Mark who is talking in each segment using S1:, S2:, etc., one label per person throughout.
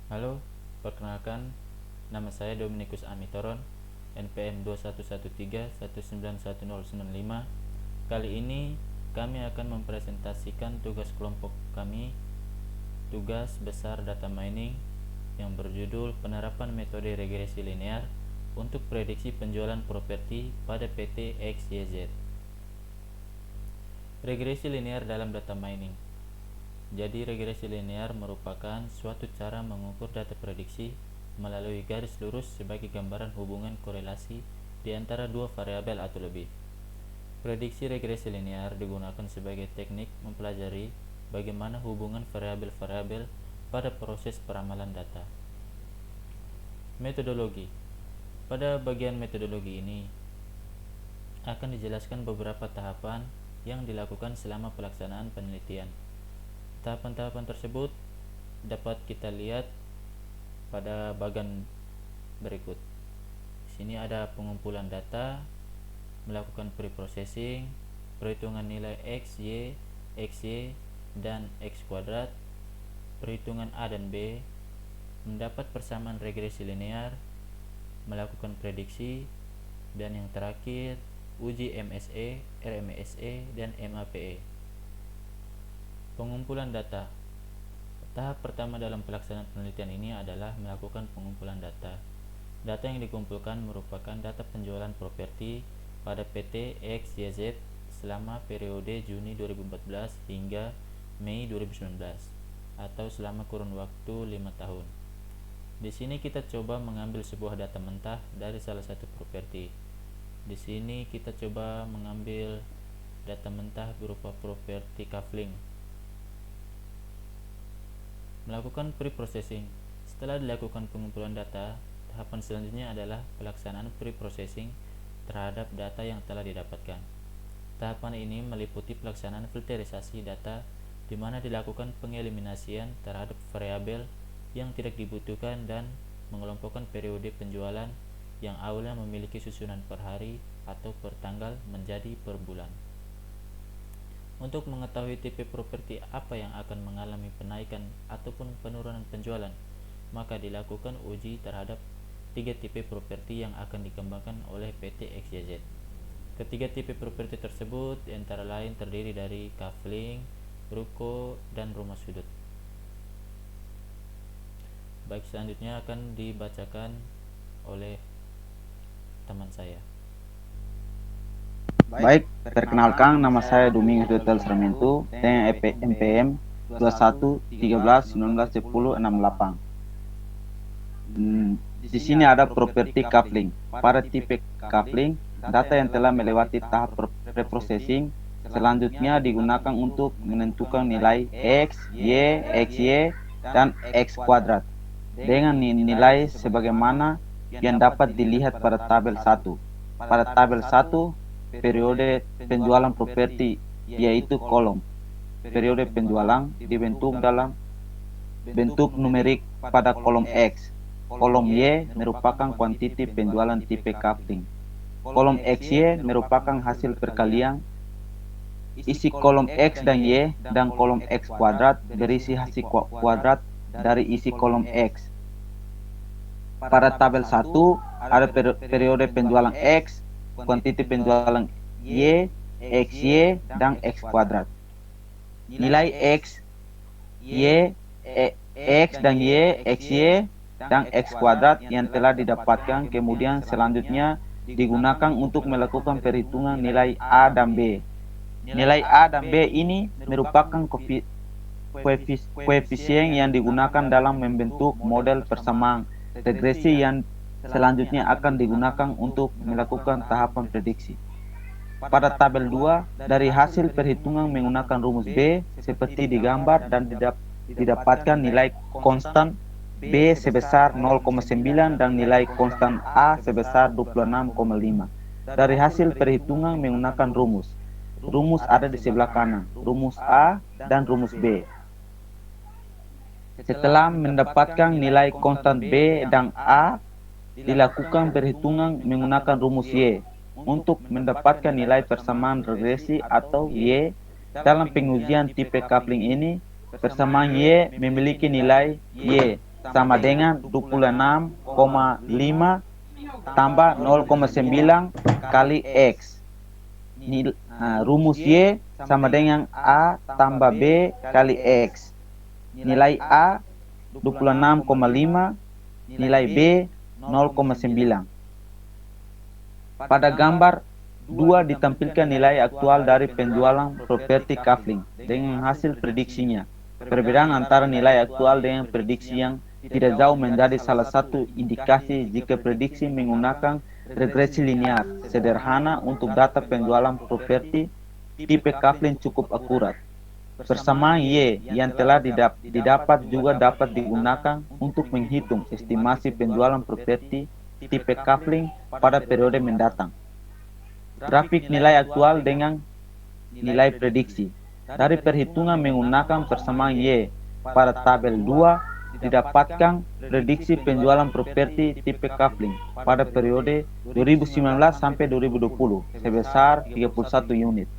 S1: Halo, perkenalkan, nama saya Dominikus Amitoron, NPM 2113191095. Kali ini kami akan mempresentasikan tugas kelompok kami, tugas besar data mining yang berjudul penerapan metode regresi linear untuk prediksi penjualan properti pada PT XYZ. Regresi linear dalam data mining. Jadi regresi linear merupakan suatu cara mengukur data prediksi melalui garis lurus sebagai gambaran hubungan korelasi di antara dua variabel atau lebih. Prediksi regresi linear digunakan sebagai teknik mempelajari bagaimana hubungan variabel-variabel pada proses peramalan data. Metodologi. Pada bagian metodologi ini akan dijelaskan beberapa tahapan yang dilakukan selama pelaksanaan penelitian. Tahapan-tahapan tersebut dapat kita lihat pada bagian berikut. Di sini ada pengumpulan data, melakukan preprocessing, perhitungan nilai X, Y, XY, dan X kuadrat, perhitungan A dan B, mendapat persamaan regresi linear, melakukan prediksi, dan yang terakhir uji MSE, RMSE, dan MAPE. Pengumpulan data. Tahap pertama dalam pelaksanaan penelitian ini adalah melakukan pengumpulan data. Data yang dikumpulkan merupakan data penjualan properti pada PT XYZ selama periode Juni 2014 hingga Mei 2019 atau selama kurun waktu 5 tahun. Di sini kita coba mengambil sebuah data mentah dari salah satu properti. Di sini kita coba mengambil data mentah berupa properti kafling. Melakukan pre-processing. Setelah dilakukan pengumpulan data, tahapan selanjutnya adalah pelaksanaan pre-processing terhadap data yang telah didapatkan. Tahapan ini meliputi pelaksanaan filterisasi data di mana dilakukan pengeliminasian terhadap variabel yang tidak dibutuhkan dan mengelompokkan periode penjualan yang awalnya memiliki susunan per hari atau per tanggal menjadi per bulan. Untuk mengetahui tipe properti apa yang akan mengalami penaikan ataupun penurunan penjualan, maka dilakukan uji terhadap 3 tipe properti yang akan dikembangkan oleh PT XYZ. Ketiga tipe properti tersebut antara lain terdiri dari kafling, ruko, dan rumah sudut. Baik, selanjutnya akan dibacakan oleh teman saya.
S2: Baik, perkenalkan nama saya Domingos Dotel Sarmiento, dengan NPM 2113191068. Di sini ada properti coupling. Pada tipe coupling, data yang telah melewati tahap preprocessing selanjutnya digunakan untuk menentukan nilai X, Y, XY, dan X kuadrat dengan nilai sebagaimana yang dapat dilihat pada tabel 1. Pada tabel 1, periode penjualan properti yaitu kolom. Periode penjualan dibentuk dalam bentuk numerik pada kolom X. Kolom Y merupakan kuantiti penjualan tipe coupling. Kolom XY merupakan hasil perkalian isi kolom X dan Y, dan kolom X kuadrat berisi hasil kuadrat dari isi kolom X. Pada tabel 1 ada periode penjualan X, kuantiti penjualan Y, XY, dan X kuadrat. Nilai X, Y, X dan Y, XY, dan X kuadrat yang telah didapatkan kemudian selanjutnya digunakan untuk melakukan perhitungan nilai A dan B. Nilai A dan B ini merupakan koefisien yang digunakan dalam membentuk model persamaan regresi yang selanjutnya akan digunakan untuk melakukan tahapan prediksi. Pada tabel 2, dari hasil perhitungan menggunakan rumus B seperti digambar dan didapatkan nilai konstan B sebesar 0,9 dan nilai konstan A sebesar 26,5. Dari hasil perhitungan menggunakan rumus. Rumus ada di sebelah kanan, rumus A dan rumus B. Setelah mendapatkan nilai konstan B dan A, dilakukan perhitungan menggunakan rumus Y untuk mendapatkan nilai persamaan regresi atau Y. Dalam pengujian tipe coupling ini, persamaan Y memiliki nilai Y sama dengan 26,5 tambah 0,9 kali X. Rumus Y sama dengan A tambah B kali X. Nilai A 26,5, nilai B 0,9. Pada gambar 2 ditampilkan nilai aktual dari penjualan properti Kafling dengan hasil prediksinya. Perbedaan antara nilai aktual dengan prediksi yang tidak jauh menjadi salah satu indikasi jika prediksi menggunakan regresi linear sederhana untuk data penjualan properti tipe Kafling cukup akurat. Persamaan Y yang telah didapat juga dapat digunakan untuk menghitung estimasi penjualan properti tipe Kafling pada periode mendatang. Grafik nilai aktual dengan nilai prediksi. Dari perhitungan menggunakan persamaan Y pada tabel 2 didapatkan prediksi penjualan properti tipe Kafling pada periode 2019 sampai 2020 sebesar 31 unit.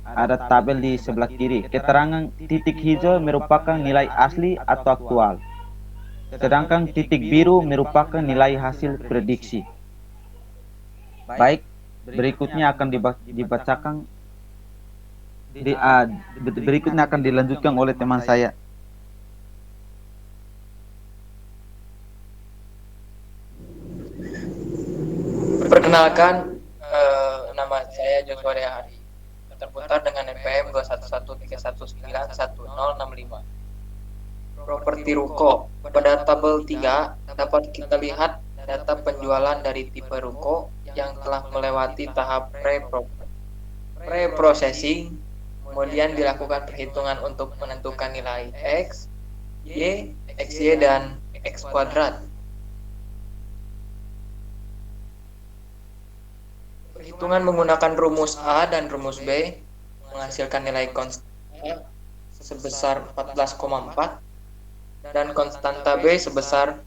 S2: Ada tabel di sebelah kiri. Keterangan titik hijau merupakan nilai asli atau aktual, sedangkan titik biru merupakan nilai hasil prediksi. Baik, berikutnya akan dibacakan berikutnya akan dilanjutkan oleh teman saya.
S3: Perkenalkan, nama saya Joshua Dehari, terputar dengan NPM 21131911065. Properti ruko. Pada tabel 3 dapat kita lihat data penjualan dari tipe ruko yang telah melewati tahap pre-processing, kemudian dilakukan perhitungan untuk menentukan nilai X, Y, XY, dan X kuadrat. Perhitungan menggunakan rumus A dan rumus B menghasilkan nilai konstan sebesar 14,4 dan konstanta B sebesar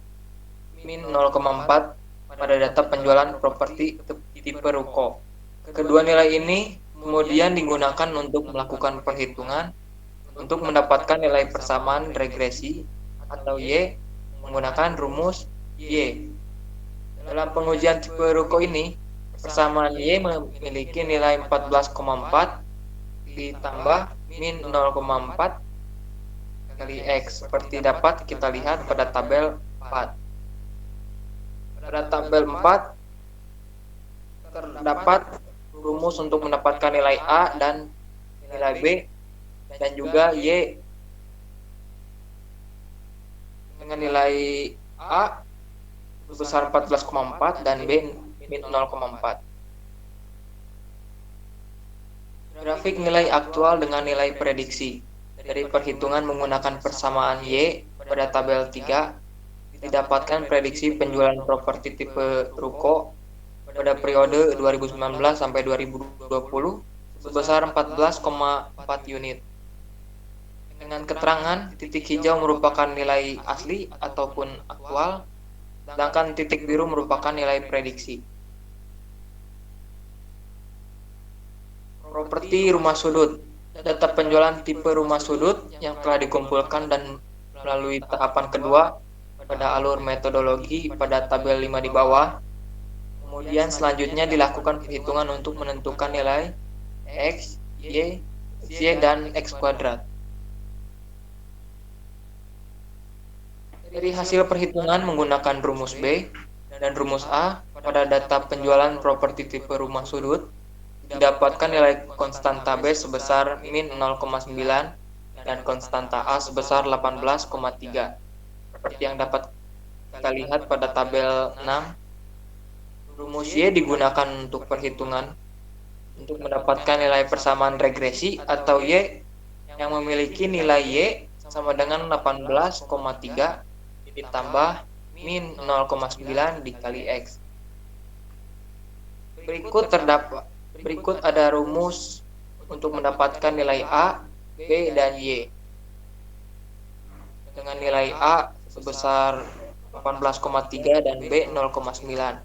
S3: min 0,4 pada data penjualan properti tipe ruko. Kedua nilai ini kemudian digunakan untuk melakukan perhitungan untuk mendapatkan nilai persamaan regresi atau Y menggunakan rumus Y. Dalam pengujian tipe ruko ini, persamaan Y memiliki nilai 14,4 ditambah min 0,4 kali X seperti dapat kita lihat pada tabel 4. Pada tabel 4 terdapat rumus untuk mendapatkan nilai A dan nilai B dan juga Y dengan nilai A sebesar 14,4 dan B min 0,4. Grafik nilai aktual dengan nilai prediksi. Dari perhitungan menggunakan persamaan Y pada tabel 3 didapatkan prediksi penjualan properti tipe ruko pada periode 2019 sampai 2020 sebesar 14,4 unit. Dengan keterangan titik hijau merupakan nilai asli ataupun aktual, sedangkan titik biru merupakan nilai prediksi. Properti rumah sudut. Data penjualan tipe rumah sudut yang telah dikumpulkan dan melalui tahapan kedua pada alur metodologi pada tabel 5 di bawah. Kemudian selanjutnya dilakukan perhitungan untuk menentukan nilai X, Y, Z, dan X kuadrat. Dari hasil perhitungan menggunakan rumus B dan rumus A pada data penjualan properti tipe rumah sudut, didapatkan nilai konstanta B sebesar min 0,9 dan konstanta A sebesar 18,3. Seperti yang dapat kita lihat pada tabel 6, rumus Y digunakan untuk perhitungan untuk mendapatkan nilai persamaan regresi atau Y yang memiliki nilai Y sama dengan 18,3 ditambah min 0,9 dikali X. Berikut ada rumus untuk mendapatkan nilai A, B, dan Y. Dengan nilai A sebesar 18,3 dan B 0,9.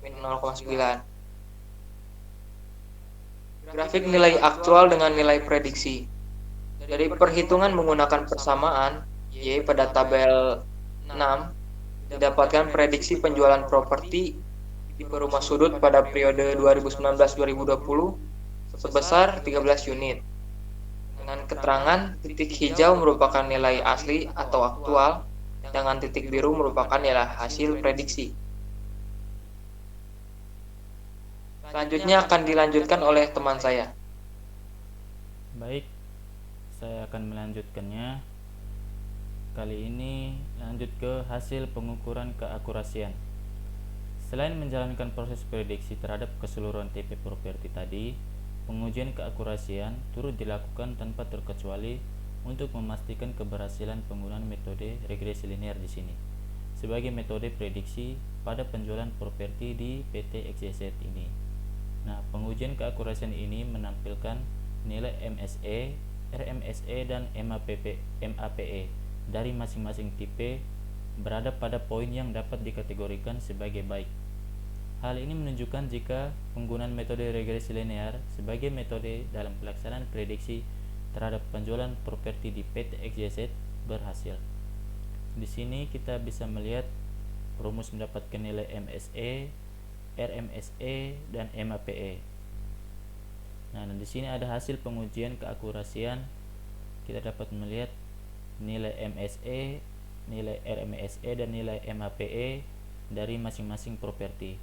S3: Min 0,9. Grafik nilai aktual dengan nilai prediksi. Dari perhitungan menggunakan persamaan Y pada tabel 6 didapatkan prediksi penjualan properti di rumah sudut pada periode 2019-2020 sebesar 13 unit. Dengan keterangan titik hijau merupakan nilai asli atau aktual, sedangkan titik biru merupakan nilai hasil prediksi. Selanjutnya akan dilanjutkan oleh teman saya.
S1: Baik, saya akan melanjutkannya. Kali ini lanjut ke hasil pengukuran keakurasian. Selain menjalankan proses prediksi terhadap keseluruhan TP properti tadi, pengujian keakurasian turut dilakukan tanpa terkecuali untuk memastikan keberhasilan penggunaan metode regresi linear di sini sebagai metode prediksi pada penjualan properti di PT XYZ ini. Nah, pengujian keakurasian ini menampilkan nilai MSE, RMSE, dan MAPE dari masing-masing tipe berada pada poin yang dapat dikategorikan sebagai baik. Hal ini menunjukkan jika penggunaan metode regresi linear sebagai metode dalam pelaksanaan prediksi terhadap penjualan properti di PT XYZ berhasil. Di sini kita bisa melihat rumus mendapatkan nilai MSE, RMSE, dan MAPE. Nah, dan di sini ada hasil pengujian keakurasian. Kita dapat melihat nilai MSE, nilai RMSE, dan nilai MAPE dari masing-masing properti.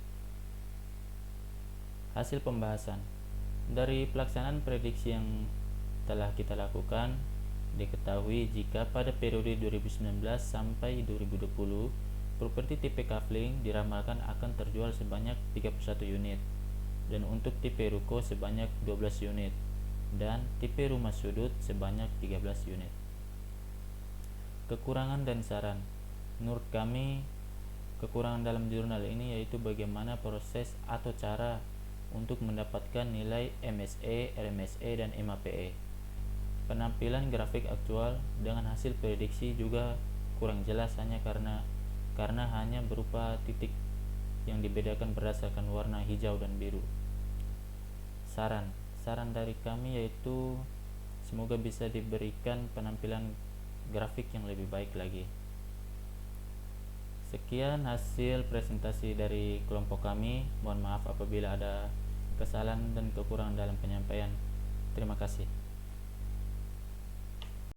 S1: Hasil pembahasan dari pelaksanaan prediksi yang telah kita lakukan, diketahui jika pada periode 2019 sampai 2020 properti tipe kafling diramalkan akan terjual sebanyak 31 unit, dan untuk tipe ruko sebanyak 12 unit, dan tipe rumah sudut sebanyak 13 unit. Kekurangan dan saran. Menurut kami, kekurangan dalam jurnal ini yaitu bagaimana proses atau cara untuk mendapatkan nilai MSE, RMSE, dan MAPE. Penampilan grafik aktual dengan hasil prediksi juga kurang jelas hanya karena hanya berupa titik yang dibedakan berdasarkan warna hijau dan biru. Saran dari kami yaitu semoga bisa diberikan penampilan grafik yang lebih baik lagi. Sekian hasil presentasi dari kelompok kami. Mohon maaf apabila ada kesalahan dan kekurangan dalam penyampaian. Terima kasih.